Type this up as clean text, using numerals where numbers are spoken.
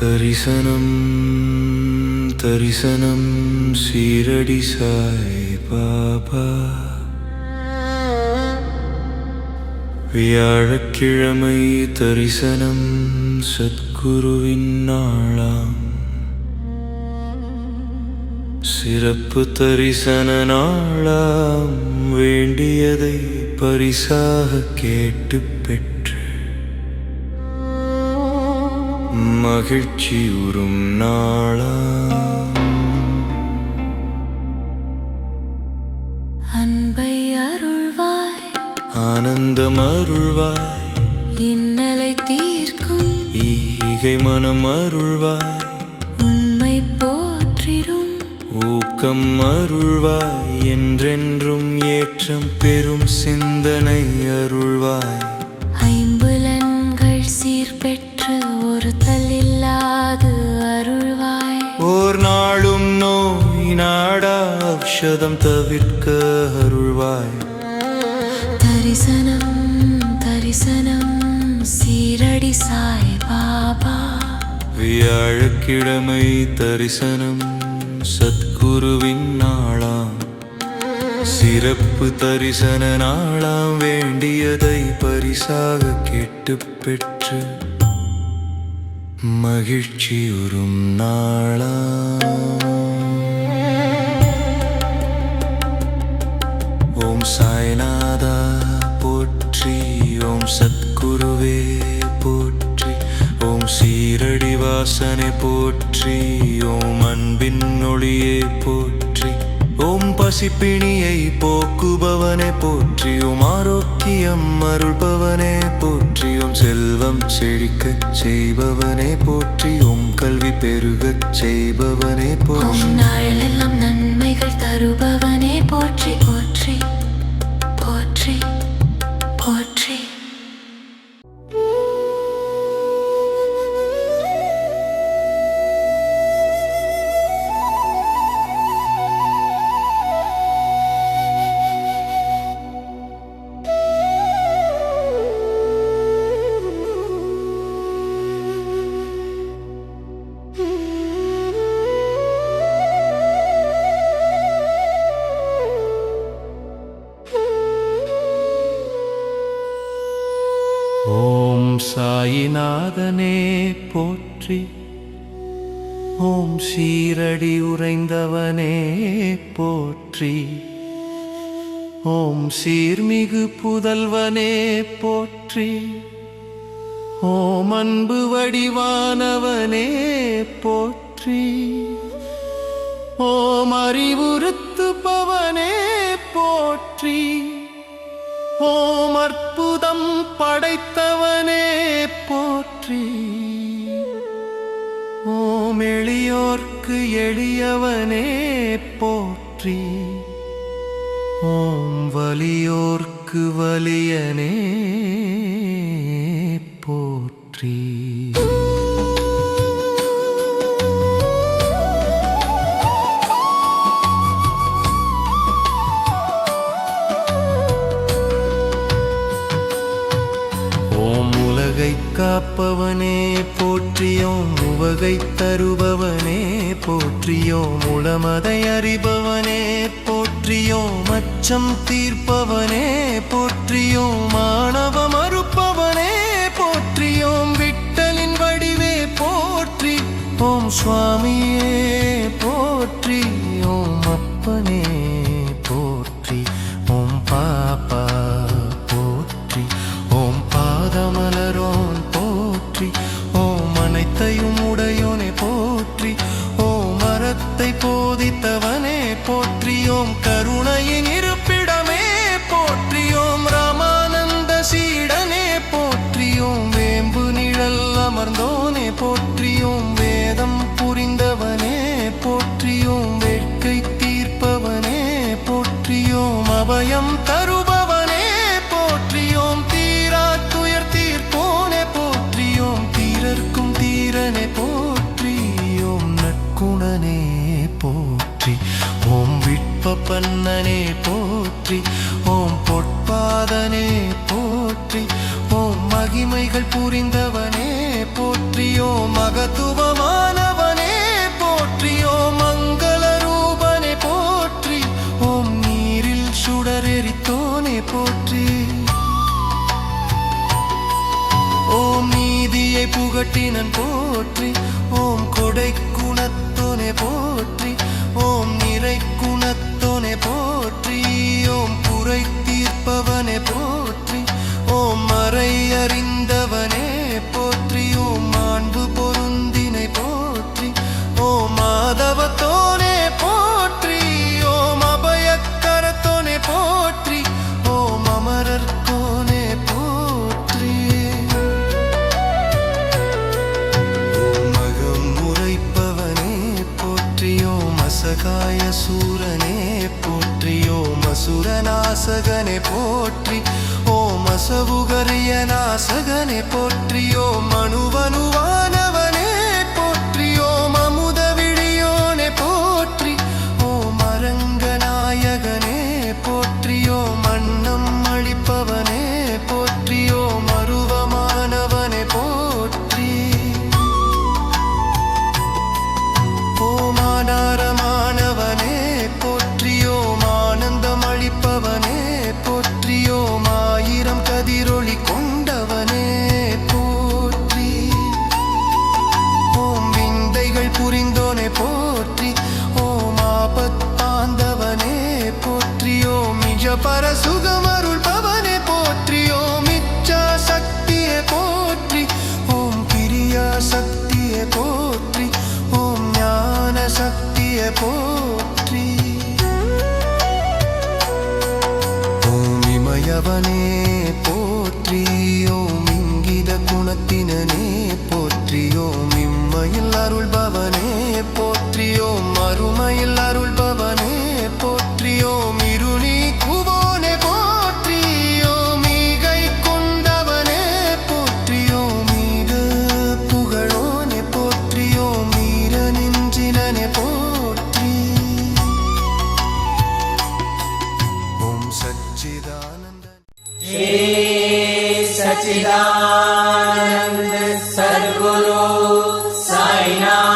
தரிசனம் தரிசனம் சீரடி சாய் பாபா. வியாழக்கிழமை தரிசனம் சத்குருவின் நாளாம். சிறப்பு தரிசன நாளாம். வேண்டியதை பரிசாக கேட்டு பெற்று மகிழ்ச்சியுறும் நாளாம். அன்பை அருள்வாய், ஆனந்தம் அருள்வாய், இன்னலை தீர்க்கும் ஈகை மனம் அருள்வாய், உண்மை போற்றிடும் ஊக்கம் அருள்வாய், என்றென்றும் ஏற்றம் பெறும் சிந்தனை அருள்வாய். ஐம்புலன்கள் சீர்பெற்று ஒரு தள்ளில்லாது அருள்வாய். ஓர் நாளும் நோய் நாடா ஔஷதம் தவிர்க்க அருள்வாய். தரிசனம் தரிசனம் சீரடி சாய் பாபா. வியாழக்கிழமை தரிசனம் சத்குருவின் நாளாம். சிறப்பு தரிசன நாளாம். வேண்டியதை பரிசாக கேட்டு பெற்று மகிழ்ச்சியுறும் நாளாம். ஓம் சாய்நாதா போற்றி, ஓம் சத்குருவே போற்றி, ஓம் சீரடி வாசனை போற்றி, ஓம் அன்பின் ஒளியே போற்றி, ஓம் பசிப்பிணியை போக்குபவனே போற்றி, ஓம் ஆரோக்கியம் அருள்பவனே போற்றி, ஓம் செல்வம் செழிக்கச் செய்பவனே போற்றி, ஓம் கல்வி பெருகச் செய்பவனே போற்றி, ஓம் நாளெல்லாம் நன்மைகள் தருபவனே போற்றி போற்றி போற்றி போற்றி. ஓம் சாயிநாதனே போற்றி, ஓம் சீரடி உறைந்தவனே போற்றி, ஓம் சீர்மிகு புதல்வனே போற்றி, ஓம் அன்பு வடிவானவனே போற்றி, ஓம் அறிவுறுத்துபவனே போற்றி, ஓம் அற்புதம் படைத்தவனே போற்றி, ஓம் எளியோர்க்கு எளியவனே போற்றி, ஓம் வலியோர்க்கு வலியனே போற்றி. காப்பவனே போற்றியோம், உவகை தருபவனே போற்றியோம், உளமதை அறிபவனே போற்றியோம், அச்சம் தீர்ப்பவனே போற்றியோம், மாணவ மறுப்பவனே போற்றியோம், விட்டலின் வடிவே போற்றி, ஓம் சுவாமியே போற்றி, ஓம் அப்பனே போற்றி, ஓம் பாப்பா போற்றி, ஓம் பாதமலரோன் போற்றி, ஓம் அனைத்தையும் உடையோனே போற்றி, ஓம் மரத்தை போதித்தவனே போற்றி, ஓம் கருணையின் இருப்பிடமே போற்றி, ஓம் ராமானந்த சீடனே போற்றி, ஓம் வேம்பு நிழல் அமர்ந்தோனே போற்றி, ஓம் வேதம் புரிந்தவனே போற்றி, ஓம் வேட்கை தீர்ப்பவனே போற்றி, ஓம் அபயம் தருபவனே போற்றி, ஓம் தீரா துயர் தீர்ப்போனே போற்றி, ஓம் தீரர்க்கும் தீரனே போற்றி, ஓம் நற்குணனே போற்றி, ஓம் விட்பப்பன்னனே போற்றி, ஓம் பொற்பாதனே போற்றி, ஓம் மகிமைகள் புரிந்தவனே போற்றி, ஓம் மகத்துவமானவனே போற்றி ஓம் மங்கள ரூபனே போற்றி ஓம் நீரில் சுடரெரித்தோனே போற்றி ஓம் நீதியை புகட்டினன் போற்றி ஓம் கொடை குணத்தோனே போற்றி ஓம் நிறை குணத்தோனே போற்றி ஓம் குறை தீர்ப்பவனே போற்றி ஓம் மறை அறிந்தவனே போற்றி ஓம் மாண்பு பொருந்தினை போற்றி ஓம் மாதவத்தோனே போற்றி ஓம் அபயக்கரத்தோனே போற்றி ஓம் அமரர்கோனே போற்றி ஓம் மகம் உரைப்பவனே போற்றி ஓம் அசகாய சூரனே போற்றி ஓம் அசுரநாசகனே போற்றி ஓம் அசவுகரிய நாசகனே போற்றி ஓம் அணுவனுவானவனே போற்றி ஓம் அமுத விழியோனே போற்றி ஓம் அரங்கநாயகனே போற்றி ஓம் அன்னம் அளிப்பவனே போற்றி ஓம் அருவமானவனே போற்றி ஓம் ஆதாரமானவனே போற்றி ஓம் ஆனந்தம் அளிப்பவனே போற்றி ஓம் ஆயிரம் கதிரொளி கொண்டவனே போற்றி ஓம் விந்தைகள் புரிந்தோனே போற்றி ஓம் ஆபத்தாந்தவனே போற்றி ஓம் நிஜ பரசுகமருள் பவனே போற்றி ஓம் இச்சா சக்தியே போற்றி ஓம் கிரியா சக்தியே போற்றி ஓம் ஞான சக்தியே போற்றி ஓம் இமயவனே போற்றி ஓம் இங்கித குணத்தினனே போற்றி ஓம் இம்மையில் அருள்பவனே போற்றி ஓம் அருமையில் அருள்பவனே போற்றி ஓம் இருளி குவோனே போற்றி ஓம் ஈகை கொண்டவனே போற்றி ஓம் ஈக புகழோனே போற்றி ஓம் ஈர நெஞ்சினனே போற்றி ஓம் சச்சிதானந்த सच्चिदानंद सद्गुरु साईनाथ